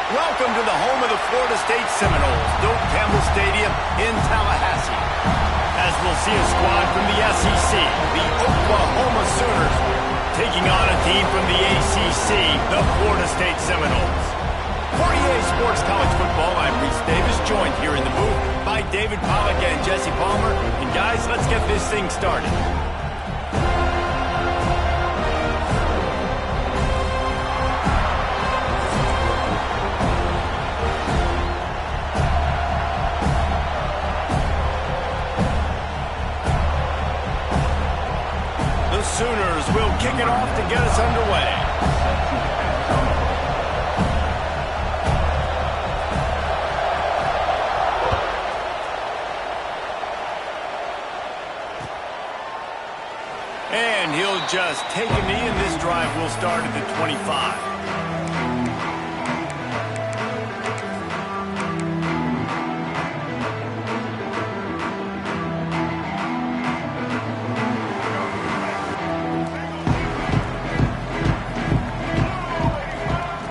Welcome to the home of the Florida State Seminoles, Doak Campbell Stadium in Tallahassee. As we'll see a squad from the SEC, the Oklahoma Sooners, taking on a team from the ACC, the Florida State Seminoles. For EA Sports College Football, I'm Reese Davis, joined here in the booth by David Pollack and Jesse Palmer. And guys, let's get this thing started. Sooners will kick it off to get us underway. And he'll just take a knee, and this drive will start at the 25.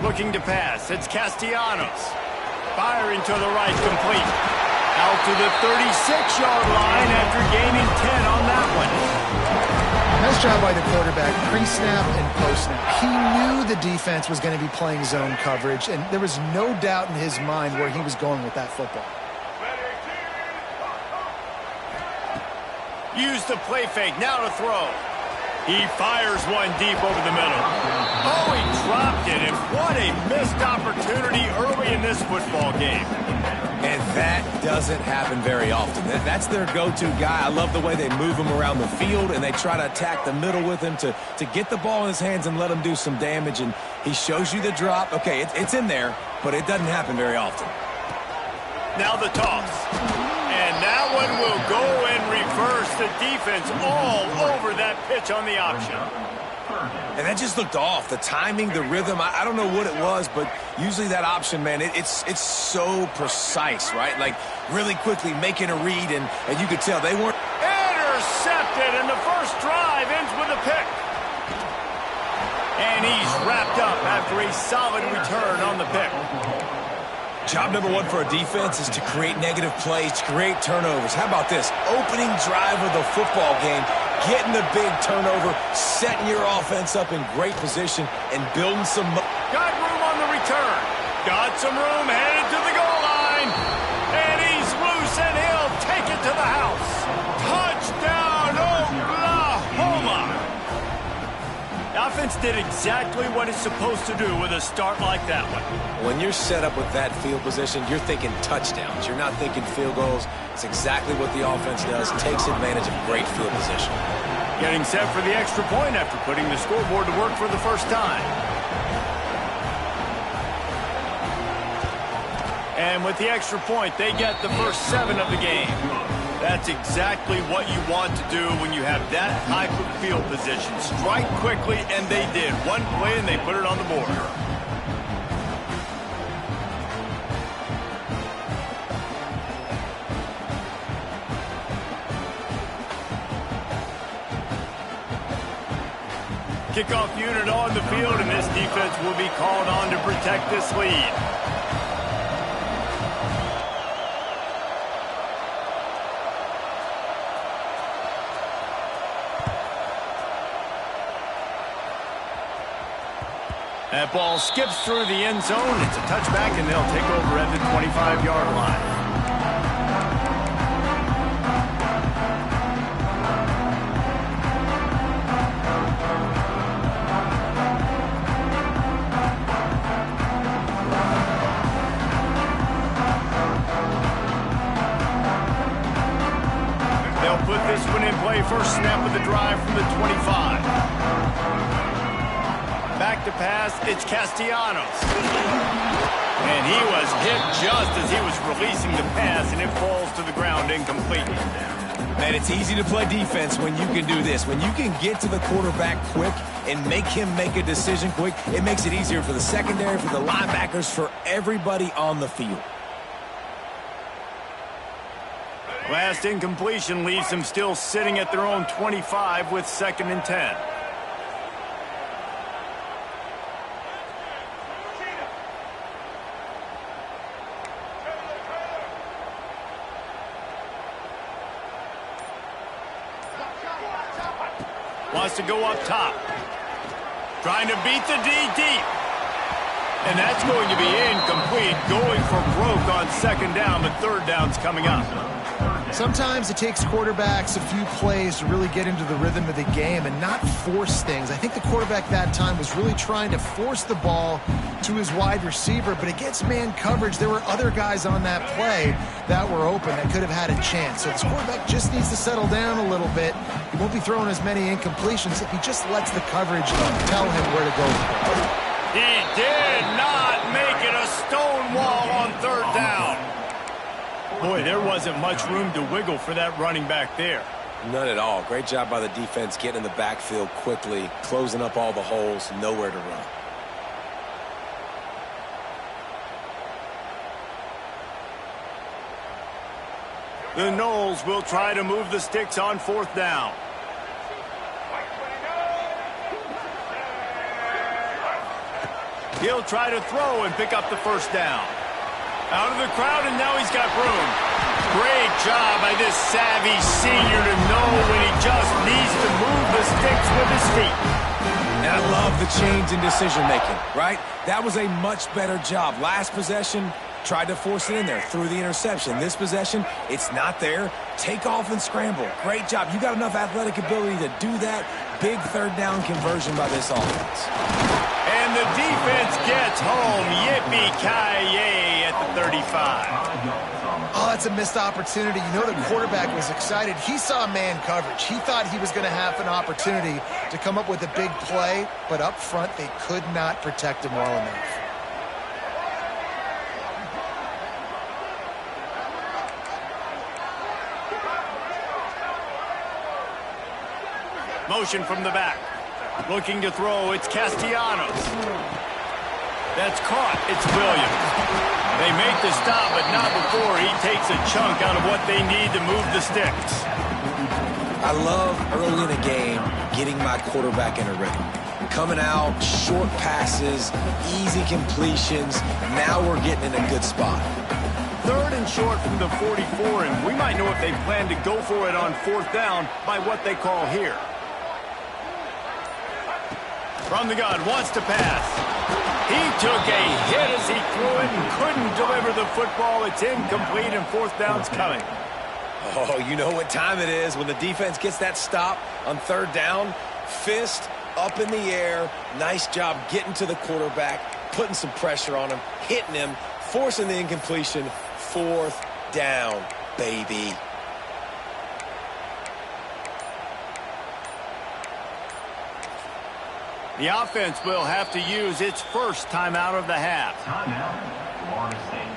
Looking to pass, it's Castellanos. Firing to the right, complete. Out to the 36-yard line after gaining 10 on that one. Nice job by the quarterback, pre-snap and post-snap. He knew the defense was going to be playing zone coverage, and there was no doubt in his mind where he was going with that football. Use the play fake, now to throw. He fires one deep over the middle. Oh, he dropped it, and what a missed opportunity early in this football game. And that doesn't happen very often. That's their go-to guy. I love the way they move him around the field, and they try to attack the middle with him to get the ball in his hands and let him do some damage. And he shows you the drop. Okay, it's in there, but it doesn't happen very often. Now the toss. And that one will go in reverse. The defense all over that pitch on the option. And that just looked off. The timing, the rhythm, I don't know what it was, but usually that option, man, it's so precise, right? Like really quickly making a read, and you could tell they weren't. Intercepted, and the first drive ends with a pick. And he's wrapped up after a solid return on the pick. Job number one for a defense is to create negative plays, to create turnovers. How about this? Opening drive of the football game, getting the big turnover, setting your offense up in great position, and building some... Got room on the return. Got some room, headed to the goal line. And he's loose, and he'll take it to the house. Touchdown, Oklahoma! The offense did exactly what it's supposed to do with a start like that one. When you're set up with that field position, you're thinking touchdowns. You're not thinking field goals. It's exactly what the offense does. Takes advantage of great field position. Getting set for the extra point after putting the scoreboard to work for the first time. And with the extra point, they get the first 7 of the game. That's exactly what you want to do when you have that type of field position. Strike quickly, and they did. One play, and they put it on the board. Kickoff unit on the field, and this defense will be called on to protect this lead. That ball skips through the end zone. It's a touchback, and they'll take over at the 25-yard line. They'll put this one in play. First snap of the drive from the 25. Back to pass, it's Castellanos. And he was hit just as he was releasing the pass, and it falls to the ground incomplete. Man, it's easy to play defense when you can do this. When you can get to the quarterback quick and make him make a decision quick, it makes it easier for the secondary, for the linebackers, for everybody on the field. Last incompletion leaves them still sitting at their own 25 with 2nd and 10. Wants to go up top. Trying to beat the D deep. And that's going to be incomplete. Going for broke on 2nd down, but 3rd down's coming up. Sometimes it takes quarterbacks a few plays to really get into the rhythm of the game and not force things. I think the quarterback that time was really trying to force the ball to his wide receiver, but against man coverage, there were other guys on that play that were open that could have had a chance. So this quarterback just needs to settle down a little bit. He won't be throwing as many incompletions if he just lets the coverage tell him where to go. He did not make it a stone wall on 3rd down. Boy, there wasn't much room to wiggle for that running back there. None at all. Great job by the defense getting in the backfield quickly, closing up all the holes, nowhere to run. The Noles will try to move the sticks on 4th down. He'll try to throw and pick up the 1st down. Out of the crowd, and now he's got room. Great job by this savvy senior to know when he just needs to move the sticks with his feet. And I love the change in decision-making, right? That was a much better job. Last possession, tried to force it in there, threw the interception. This possession, it's not there. Take off and scramble. Great job. You got enough athletic ability to do that. Big 3rd down conversion by this offense. And the defense gets home. Yippee-ki-yay at the 35. Oh, that's a missed opportunity. You know the quarterback was excited. He saw man coverage. He thought he was going to have an opportunity to come up with a big play, but up front they could not protect him well enough. Motion from the back. Looking to throw, it's Castellanos. That's caught, it's Williams. They make the stop, but not before he takes a chunk out of what they need to move the sticks. I love early in a game getting my quarterback in a rhythm. Coming out, short passes, easy completions. Now we're getting in a good spot. 3rd and short from the 44, and we might know if they plan to go for it on 4th down by what they call here. From the gun, wants to pass. He took a hit as he threw it and couldn't deliver the football. It's incomplete, and 4th down's coming. Oh, you know what time it is when the defense gets that stop on 3rd down. Fist up in the air. Nice job getting to the quarterback, putting some pressure on him, hitting him, forcing the incompletion. 4th down, baby. The offense will have to use its first timeout of the half. Timeout, Florida State.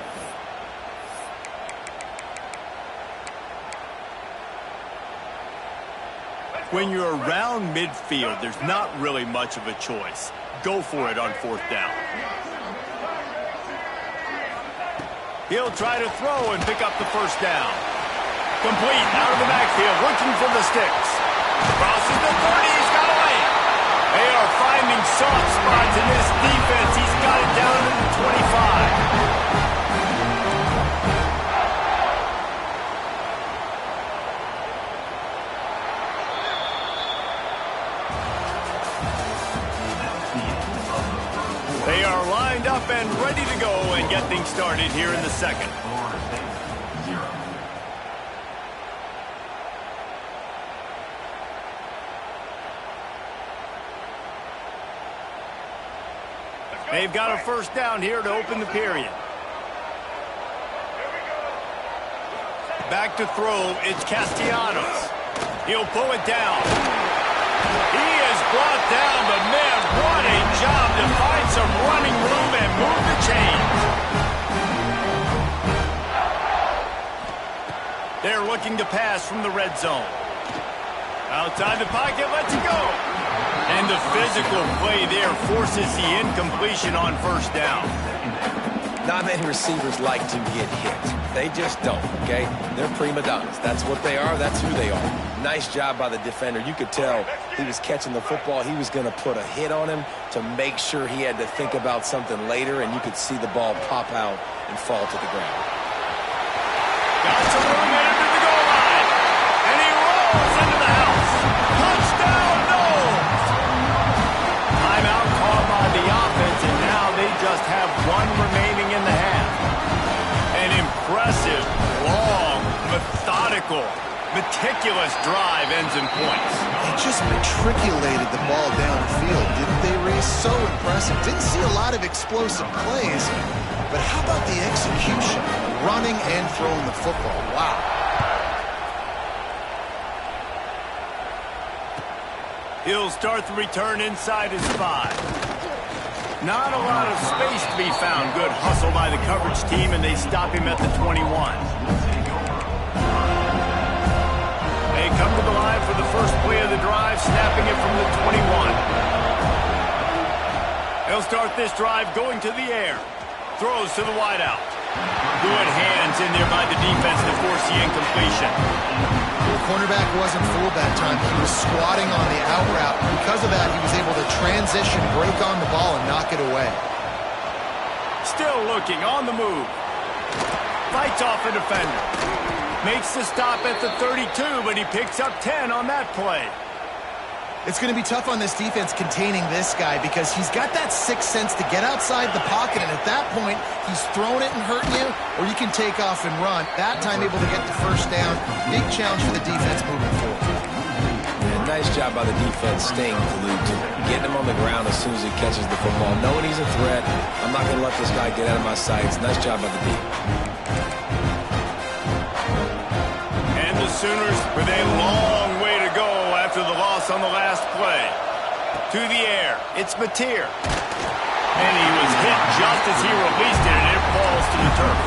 When you're around midfield, there's not really much of a choice. Go for it on 4th down. He'll try to throw and pick up the 1st down. Complete out of the backfield, looking for the sticks. Crosses the 30, he's got away. They are finding soft spots in this defense. He's got it down to the 25. are lined up and ready to go and get things started here in the second. Florida State, 0. They've got a first down here to open the period. Back to throw, it's Castellanos. He'll pull it down. He is brought down, but man, what a job to find some running room and move the chains. They're looking to pass from the red zone. Outside the pocket, lets it go. And the physical play there forces the incompletion on first down. Not many receivers like to get hit. They just don't, okay? They're prima donnas. That's what they are. That's who they are. Nice job by the defender. You could tell he was catching the football. He was going to put a hit on him to make sure he had to think about something later, and you could see the ball pop out and fall to the ground. Got some room into the goal line. And he rolls into the house. Touchdown, Knowles! Timeout called by the offense, and now they just have one remaining in the half. An impressive, long, methodical, meticulous drive ends in points. They just matriculated the ball downfield, didn't they, Reese? So impressive. Didn't see a lot of explosive plays, but how about the execution? Running and throwing the football. Wow. He'll start the return inside his 5. Not a lot of space to be found. Good hustle by the coverage team, and they stop him at the 21. They come to the line for the first play of the drive, snapping it from the 21. They'll start this drive going to the air. Throws to the wideout. Good hands in there by the defense to force the incompletion. The cornerback wasn't fooled that time. He was squatting on the out route. Because of that, he was able to transition, break on the ball, and knock it away. Still looking on the move. Fights off a defender. Makes the stop at the 32, but he picks up 10 on that play. It's going to be tough on this defense containing this guy because he's got that sixth sense to get outside the pocket, and at that point, he's throwing it and hurting you, or you can take off and run. That time able to get the first down. Big challenge for the defense moving forward. Yeah, nice job by the defense staying glued to him, getting him on the ground as soon as he catches the football, knowing he's a threat. I'm not going to let this guy get out of my sights. Nice job by the defense. And the Sooners with a long way to go after the loss on the last play. To the air, it's Mateer. And he was hit just as he released it, and it falls to the turf.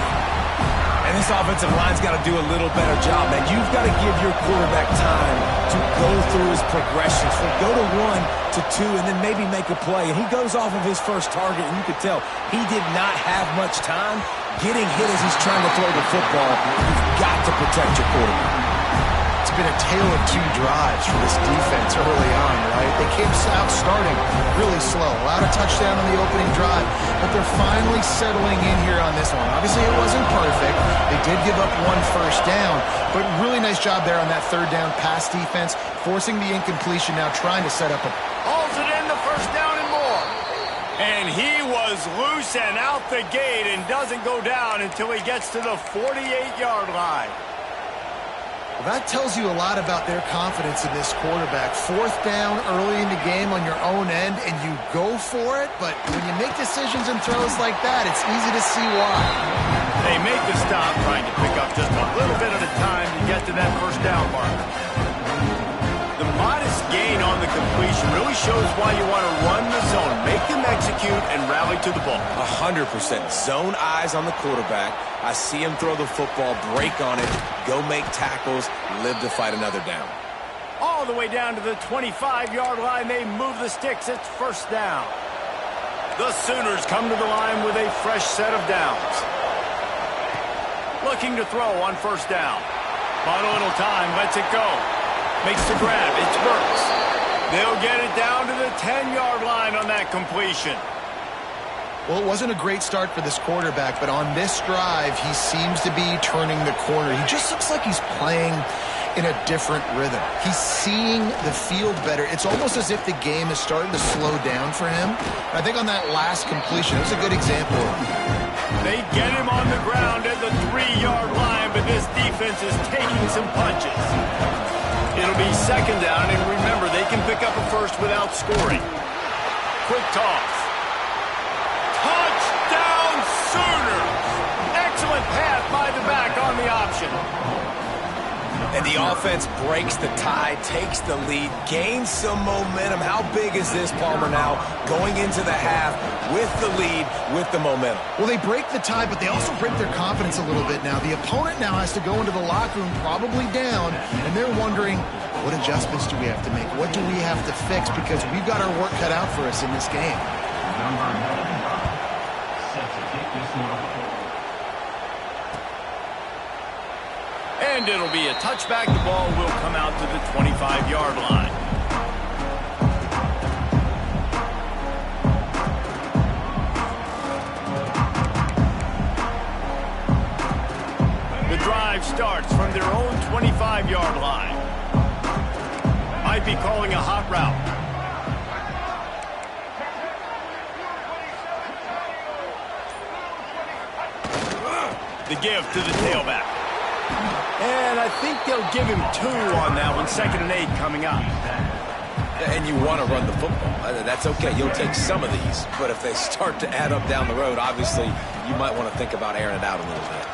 And this offensive line's got to do a little better job, man. You've got to give your quarterback time to go through his progressions. From go to 1 to 2, and then maybe make a play. And he goes off of his first target, and you could tell he did not have much time getting hit as he's trying to throw the football. You've got to protect your quarterback. It's been a tale of two drives for this defense early on, right? They came out starting really slow. Allowed a touchdown on the opening drive, but they're finally settling in here on this one. Obviously, it wasn't perfect. They did give up one first down, but really nice job there on that third down pass defense, forcing the incompletion, now trying to set up a... Hauls it in, the first down and more. And he was loose and out the gate and doesn't go down until he gets to the 48-yard line. Well, that tells you a lot about their confidence in this quarterback. Fourth down early in the game on your own end, and you go for it, but when you make decisions and throws like that, it's easy to see why. They make the stop, trying to pick up just a little bit at a time to get to that first down marker. The modest gain on the completion really shows why you want to run the zone, make them execute, and rally to the ball. 100%. Zone eyes on the quarterback. I see him throw the football, break on it, go make tackles, live to fight another down. All the way down to the 25-yard line, they move the sticks. It's first down. The Sooners come to the line with a fresh set of downs. Looking to throw on first down. On a little time, lets it go. Makes the grab. It's Burks. They'll get it down to the 10-yard line on that completion. Well, it wasn't a great start for this quarterback, but on this drive, he seems to be turning the corner. He just looks like he's playing in a different rhythm. He's seeing the field better. It's almost as if the game is starting to slow down for him. I think on that last completion, it was a good example. They get him on the ground at the 3-yard line, but this defense is taking some punches. It'll be second down, and remember, they can pick up a first without scoring. Quick toss. Touchdown Sooners! Excellent pass by the back on the option. And the offense breaks the tie, takes the lead, gains some momentum. How big is this, Palmer, now going into the half with the lead, with the momentum? Well, they break the tie, but they also break their confidence a little bit now. The opponent now has to go into the locker room probably down, and they're wondering, what adjustments do we have to make? What do we have to fix? Because we've got our work cut out for us in this game. And it'll be a touchback. The ball will come out to the 25-yard line. The drive starts from their own 25-yard line. Might be calling a hot route. The give to the tailback. And I think they'll give him 2 on that one. 2nd and 8 coming up. And you want to run the football. That's okay. You'll take some of these. But if they start to add up down the road, obviously, you might want to think about airing it out a little bit.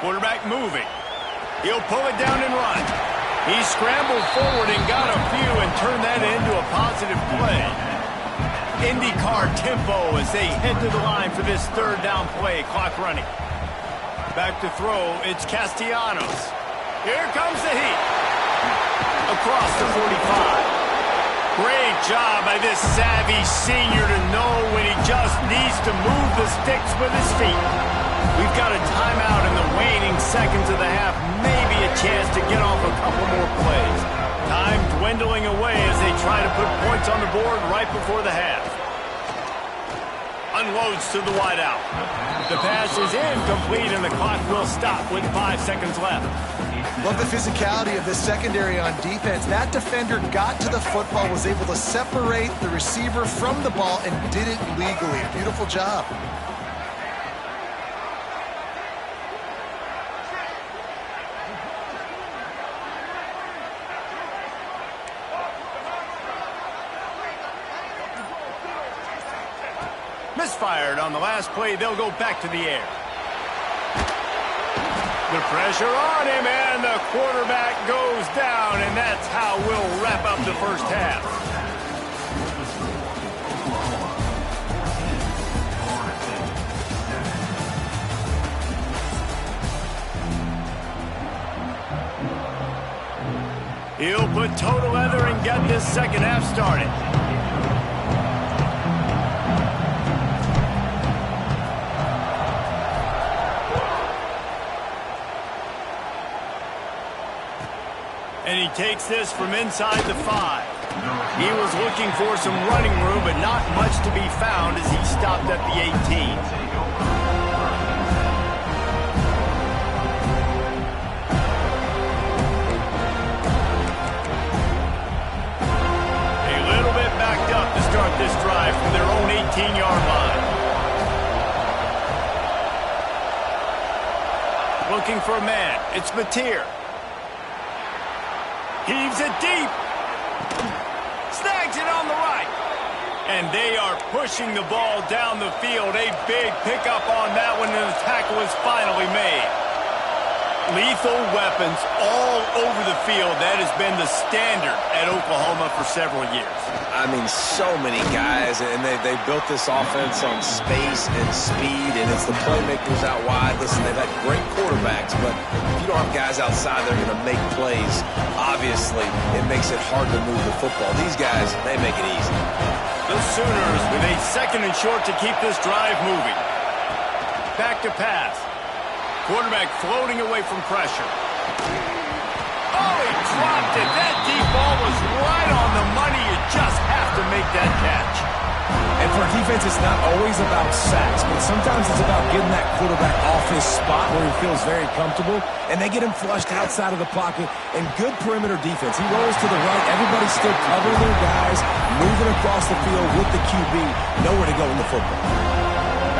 Quarterback moving. He'll pull it down and run. He scrambled forward and got a few and turned that into a positive play. IndyCar tempo as they head to the line for this 3rd down play. Clock running. Back to throw, it's Castellanos. Here comes the heat. Across the 45. Great job by this savvy senior to know when he just needs to move the sticks with his feet. We've got a timeout in the waning seconds of the half. Maybe a chance to get off a couple more plays. Time dwindling away as they try to put points on the board right before the half. Unloads to the wideout. The pass is incomplete, and the clock will stop with 5 seconds left. Love the physicality of this secondary on defense. That defender got to the football, was able to separate the receiver from the ball, and did it legally. Beautiful job. Misfired on the last play. They'll go back to the air. The pressure on him, and the quarterback goes down, and that's how we'll wrap up the first half. He'll put total leather and get this second half started. And he takes this from inside the 5. He was looking for some running room, but not much to be found as he stopped at the 18. A little bit backed up to start this drive from their own 18-yard line. Looking for a man. It's Mateer. Heaves it deep. Snags it on the right. And they are pushing the ball down the field. A big pickup on that one, and the tackle is finally made. Lethal weapons all over the field. That has been the standard at Oklahoma for several years. I mean, so many guys, and they built this offense on space and speed, and it's the playmakers out wide. Listen, they've had great quarterbacks, but if you don't have guys outside, they're going to make plays. Obviously, it makes it hard to move the football. These guys, they make it easy. The Sooners with a 2nd and short to keep this drive moving. Back to pass. Quarterback floating away from pressure. Oh, he dropped it. That deep ball was right on the money. You just have to make that catch. And For a defense, it's not always about sacks, but sometimes it's about getting that quarterback off his spot where he feels very comfortable, and they get him flushed outside of the pocket, and good perimeter defense. He rolls to the right. Everybody's still covering their guys, moving across the field with the QB. Nowhere to go in the football.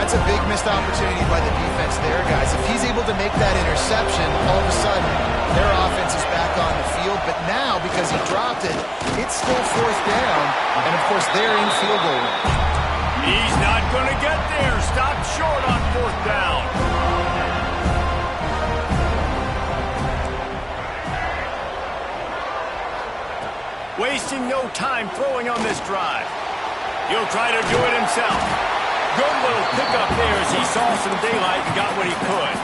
That's a big missed opportunity by the defense there, guys. If he's able to make that interception, all of a sudden, their offense is back on the field. But now, because he dropped it, it's still fourth down. And, of course, they're in field goal range. He's not going to get there. Stop short on fourth down. Wasting no time throwing on this drive. He'll try to do it himself. Good little pickup there as he saw some daylight and got what he could.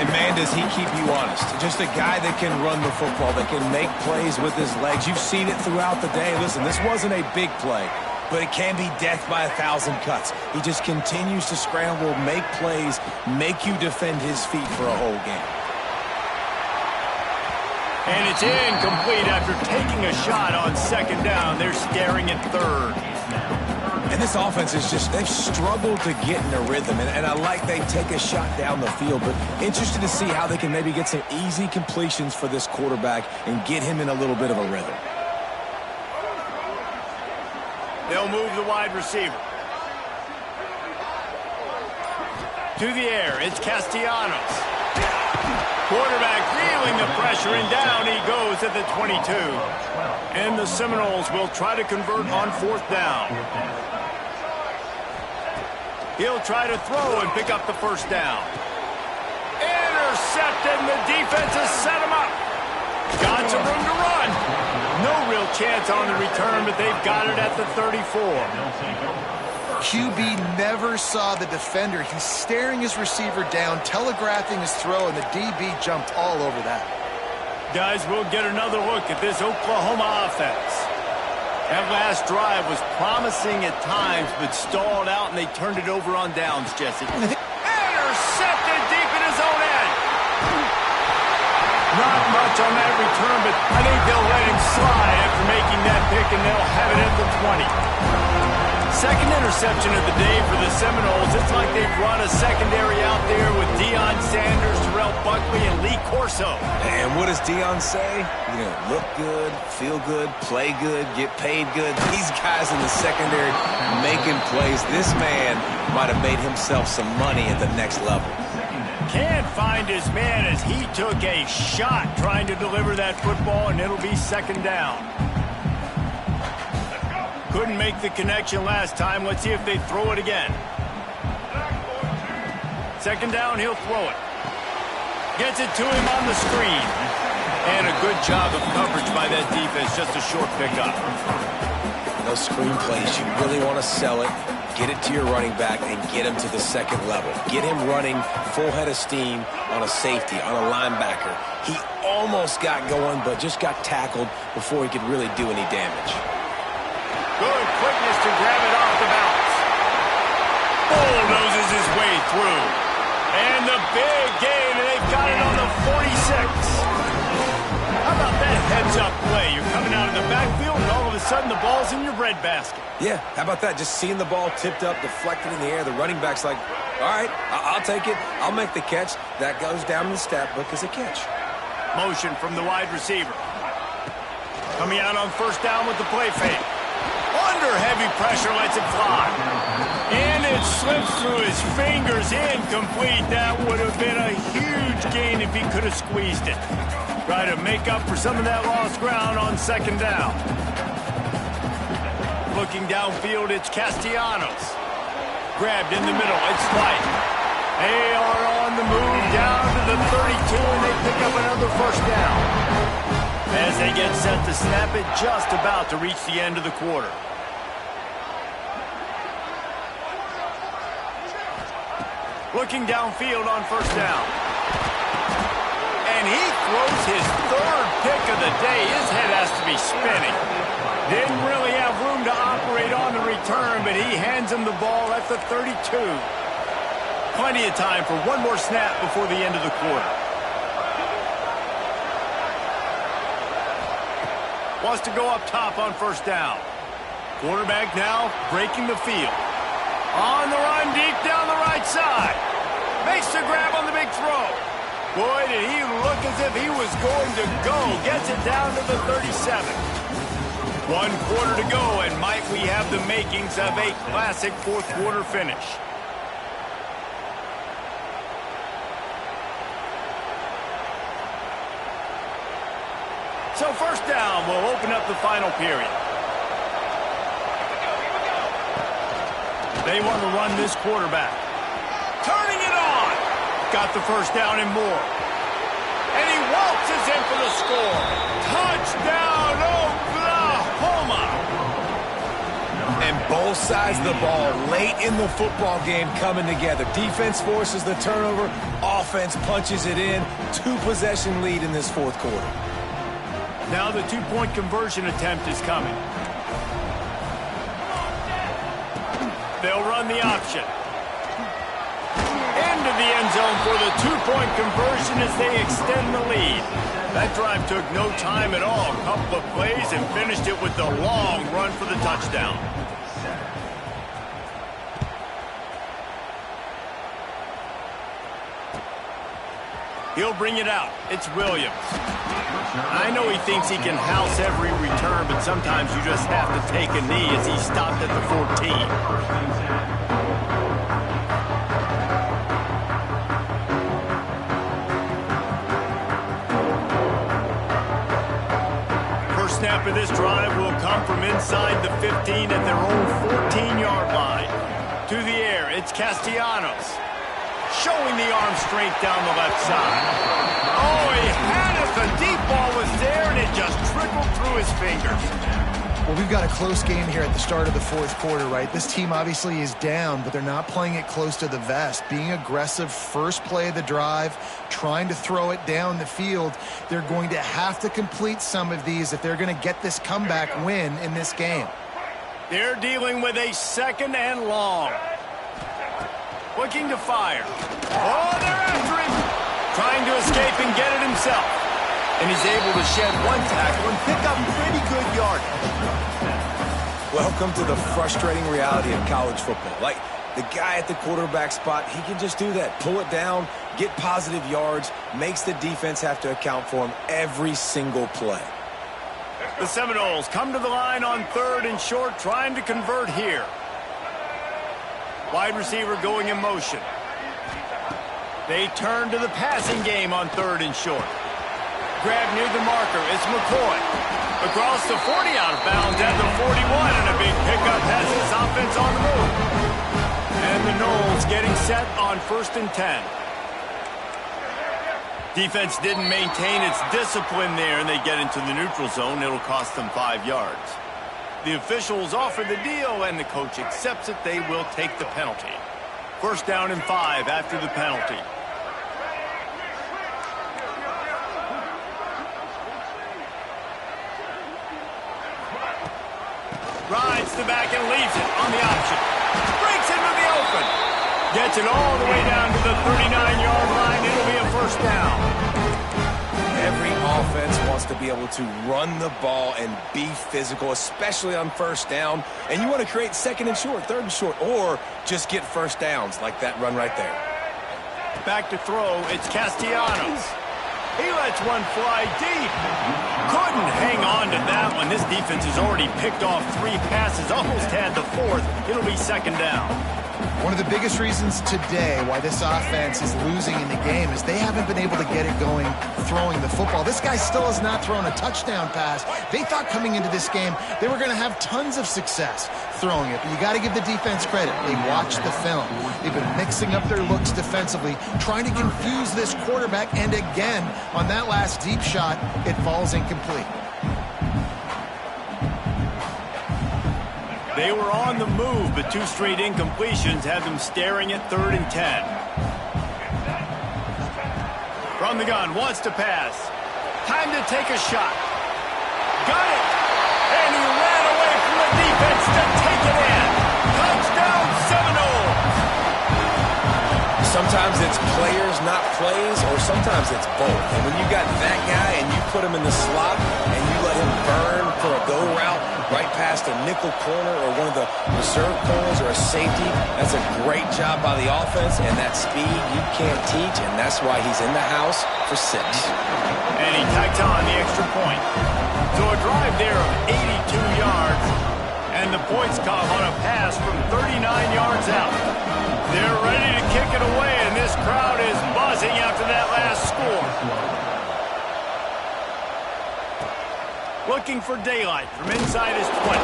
And, man, does he keep you honest. Just a guy that can run the football, that can make plays with his legs. You've seen it throughout the day. Listen, this wasn't a big play, but it can be death by 1,000 cuts. He just continues to scramble, make plays, make you defend his feet for a whole game. And it's incomplete after taking a shot on second down. They're staring at third. And this offense is just, they've struggled to get in a rhythm. And I like they take a shot down the field, but interested to see how they can maybe get some easy completions for this quarterback and get him in a little bit of a rhythm. They'll move the wide receiver. To the air, it's Castellanos. Quarterback feeling the pressure, and down he goes at the 22. And the Seminoles will try to convert on fourth down. He'll try to throw and pick up the first down. Intercepted, and the defense has set him up. Got some room to run. No real chance on the return, but they've got it at the 34. QB never saw the defender. He's staring his receiver down, telegraphing his throw, and the DB jumped all over that. Guys, we'll get another look at this Oklahoma offense. That last drive was promising at times, but stalled out, and they turned it over on downs, Jesse. Intercepted deep in his own end. Not much on that return, but I think they'll let him slide after making that pick, and they'll have it at the 20. Second interception of the day for the Seminoles. It's like they've run a secondary out there with Deion Sanders, Terrell Buckley, and Lee Corso. And what does Deion say? You know, look good, feel good, play good, get paid good. These guys in the secondary making plays. This man might have made himself some money at the next level. Can't find his man as he took a shot trying to deliver that football, and it'll be second down. Couldn't make the connection last time. Let's see if they throw it again. Second down, he'll throw it. Gets it to him on the screen. And a good job of coverage by that defense. Just a short pickup. Those screen plays, you really want to sell it, get it to your running back, and get him to the second level. Get him running full head of steam on a safety, on a linebacker. He almost got going, but just got tackled before he could really do any damage. Good quickness to grab it off the bounce. Bulldozes his way through. And the big gain, and they've got it on the 46. How about that heads-up play? You're coming out of the backfield, and all of a sudden the ball's in your breadbasket. Yeah, how about that? Just seeing the ball tipped up, deflected in the air. The running back's like, all right, I'll take it. I'll make the catch. That goes down in the stat book as a catch. Motion from the wide receiver. Coming out on first down with the play fake. Under heavy pressure, lets it fly. And it slips through his fingers, incomplete. That would have been a huge gain if he could have squeezed it. Try to make up for some of that lost ground on second down. Looking downfield, it's Castellanos. Grabbed in the middle, it's White. They are on the move down to the 32, and they pick up another first down. As they get set to snap it, just about to reach the end of the quarter. Looking downfield on first down. And he throws his third pick of the day. His head has to be spinning. Didn't really have room to operate on the return, but he hands him the ball at the 32. Plenty of time for one more snap before the end of the quarter. Wants to go up top on first down. Quarterback now breaking the field. On the run, deep down the right side. Makes the grab on the big throw. Boy, did he look as if he was going to go. Gets it down to the 37. 1 quarter to go, and might we have the makings of a classic fourth quarter finish. So first down will open up the final period. They want to run this quarterback. Turning it on. Got the first down and more. And he waltzes in for the score. Touchdown, Oklahoma. And both sides of the ball late in the football game coming together. Defense forces the turnover. Offense punches it in. 2-possession lead in this fourth quarter. Now the 2-point conversion attempt is coming. They'll run the option. Into the end zone for the 2-point conversion as they extend the lead. That drive took no time at all. A couple of plays and finished it with the long run for the touchdown. He'll bring it out. It's Williams. I know he thinks he can house every return, but sometimes you just have to take a knee as he stopped at the 14. Snap of this drive will come from inside the 15 at their own 14-yard line. To the air, it's Castellanos. Showing the arm strength down the left side. Oh, he had it. The deep ball was there, and it just trickled through his fingers. Well, we've got a close game here at the start of the fourth quarter, right? This team obviously is down, but they're not playing it close to the vest. Being aggressive, first play of the drive, trying to throw it down the field. They're going to have to complete some of these if they're going to get this comeback win in this game. They're dealing with a 2nd and long. Looking to fire. Oh, they're after him. Trying to escape and get it himself. And he's able to shed 1 tackle and pick up pretty good yardage. Welcome to the frustrating reality of college football. Like, the guy at the quarterback spot, he can just do that. Pull it down, get positive yards, makes the defense have to account for him every single play. The Seminoles come to the line on 3rd and short, trying to convert here. Wide receiver going in motion. They turn to the passing game on 3rd and short. Grab near the marker. It's McCoy. Across the 40, out of bounds at the 41, and a big pickup has his offense on the move. And the Noles getting set on 1st and 10. Defense didn't maintain its discipline there, and they get into the neutral zone. It'll cost them 5 yards. The officials offer the deal, and the coach accepts it. They will take the penalty. 1st down and 5 after the penalty. Rides the back and leaves it on the option. Breaks into the open. Gets it all the way down to the 39-yard line. It'll be a 1st down. Every offense wants to be able to run the ball and be physical, especially on 1st down. And you want to create 2nd and short, 3rd and short, or just get 1st downs like that run right there. Back to throw. It's Castellanos. He lets one fly deep. Couldn't hang on to that one. This defense has already picked off 3 passes, almost had the 4th. It'll be 2nd down. One of the biggest reasons today why this offense is losing in the game is they haven't been able to get it going throwing the football. This guy still has not thrown a touchdown pass. They thought coming into this game they were going to have tons of success throwing it, but you got to give the defense credit. They watched the film. They've been mixing up their looks defensively, trying to confuse this quarterback, and again, on that last deep shot, it falls incomplete. They were on the move, but 2 straight incompletions had them staring at 3rd and 10. From the gun, wants to pass. Time to take a shot. Got it! And he ran away from the defense to take it in. Touchdown, Seminoles! Sometimes it's players, not plays, or sometimes it's both. And when you got that guy and you put him in the slot and you let him burn for a go route right past a nickel corner or one of the reserve corners or a safety. That's a great job by the offense, and that speed you can't teach, and that's why he's in the house for 6. And he tacked on the extra point. So a drive there of 82 yards, and the points come on a pass from 39 yards out. They're ready to kick it away, and this crowd is buzzing after that last score. Looking for daylight from inside his 20.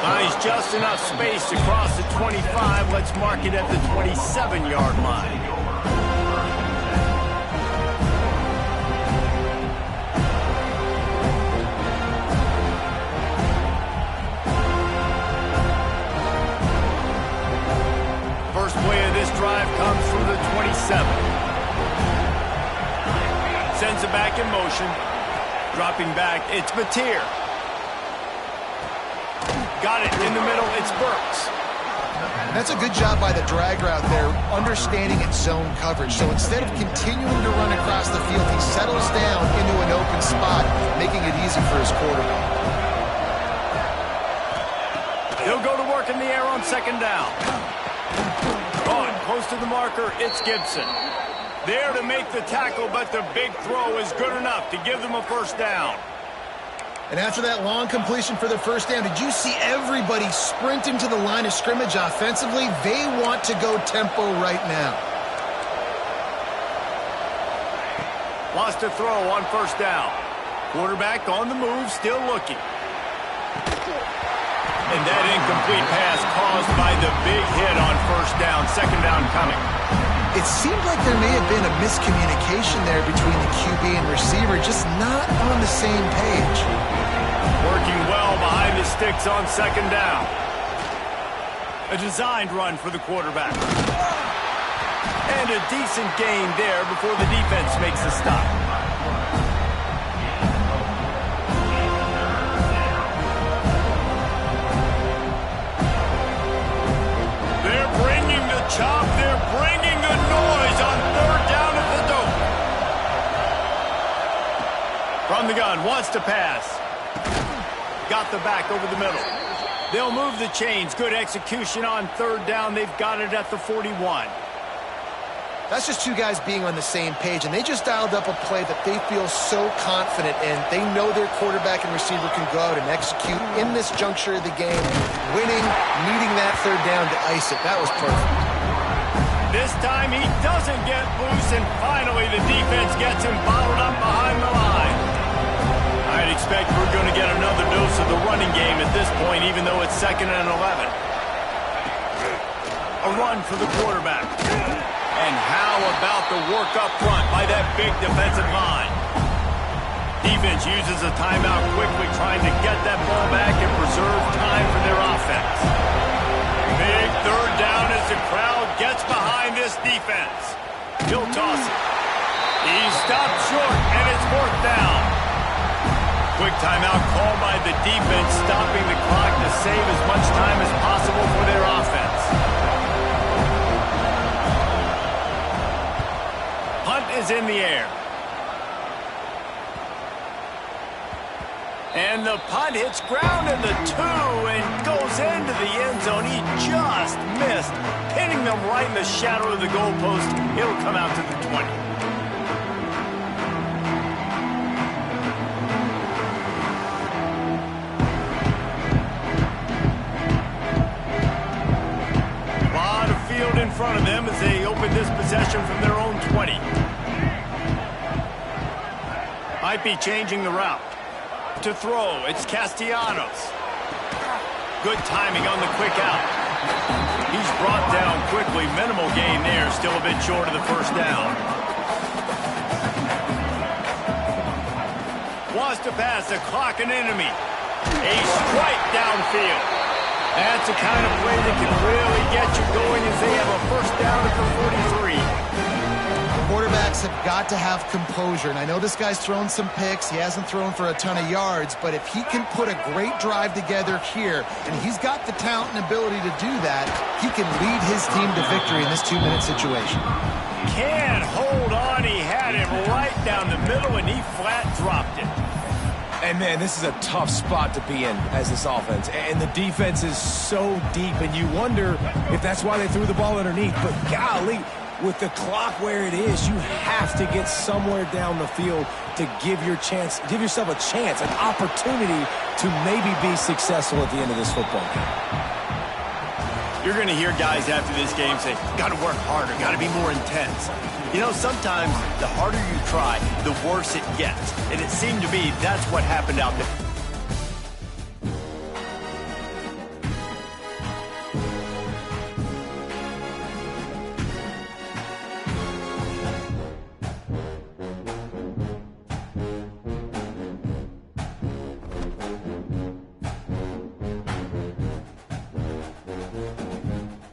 Finds just enough space to cross the 25. Let's mark it at the 27-yard line. First play of this drive comes from the 27. Sends it back in motion. Dropping back, it's Batir. Got it in the middle, it's Burks. That's a good job by the drag route there, understanding its zone coverage. So instead of continuing to run across the field, he settles down into an open spot, making it easy for his quarterback. He'll go to work in the air on second down. On, close to the marker, it's Gibson. There to make the tackle, but the big throw is good enough to give them a first down. And after that long completion for the first down, did you see everybody sprinting to the line of scrimmage offensively? They want to go tempo right now. Lost a throw on first down. Quarterback on the move, still looking. And that incomplete pass caused by the big hit on first down. Second down coming. It seemed like there may have been a miscommunication there between the QB and receiver, just not on the same page. Working well behind the sticks on second down. A designed run for the quarterback. And a decent gain there before the defense makes the stop. They're bringing the chop. They're bringing the noise on third down at the Doak. From the gun, wants to pass. Got the back over the middle. They'll move the chains. Good execution on third down. They've got it at the 41. That's just two guys being on the same page, and they just dialed up a play that they feel so confident in. They know their quarterback and receiver can go out and execute in this juncture of the game, winning, needing that third down to ice it. That was perfect. This time he doesn't get loose, and finally the defense gets him bottled up behind the line. I'd expect we're going to get another dose of the running game at this point, even though it's 2nd and 11. A run for the quarterback. And how about the work up front by that big defensive line? Defense uses a timeout quickly, trying to get that ball back and preserve time for their offense. Big third down as the crowd gets behind this defense. He'll toss it. He stopped short, and it's 4th down. Quick timeout called by the defense, stopping the clock to save as much time as possible for their offense. Punt is in the air. And the punt hits ground in the 2 and goes into the end zone. He just missed, hitting them right in the shadow of the goalpost. It'll come out to the 20. In front of them as they open this possession from their own 20. Might be changing the route. To throw, it's Castellanos. Good timing on the quick out. He's brought down quickly. Minimal gain there, still a bit short of the first down. Wants to pass, the clock an enemy. A strike downfield. That's the kind of play that can really get you going as they have a first down at the 43. Quarterbacks have got to have composure, and I know this guy's thrown some picks. He hasn't thrown for a ton of yards, but if he can put a great drive together here, and he's got the talent and ability to do that, he can lead his team to victory in this 2-minute situation. Can't hold on. He had him right down the middle, and he flat dropped it. And, man, this is a tough spot to be in as this offense. And the defense is so deep, and you wonder if that's why they threw the ball underneath. But, golly, with the clock where it is, you have to get somewhere down the field to give yourself a chance, an opportunity to maybe be successful at the end of this football game. You're going to hear guys after this game say, got to work harder, got to be more intense. You know, sometimes the harder you try, the worse it gets. And it seemed to be that's what happened out there.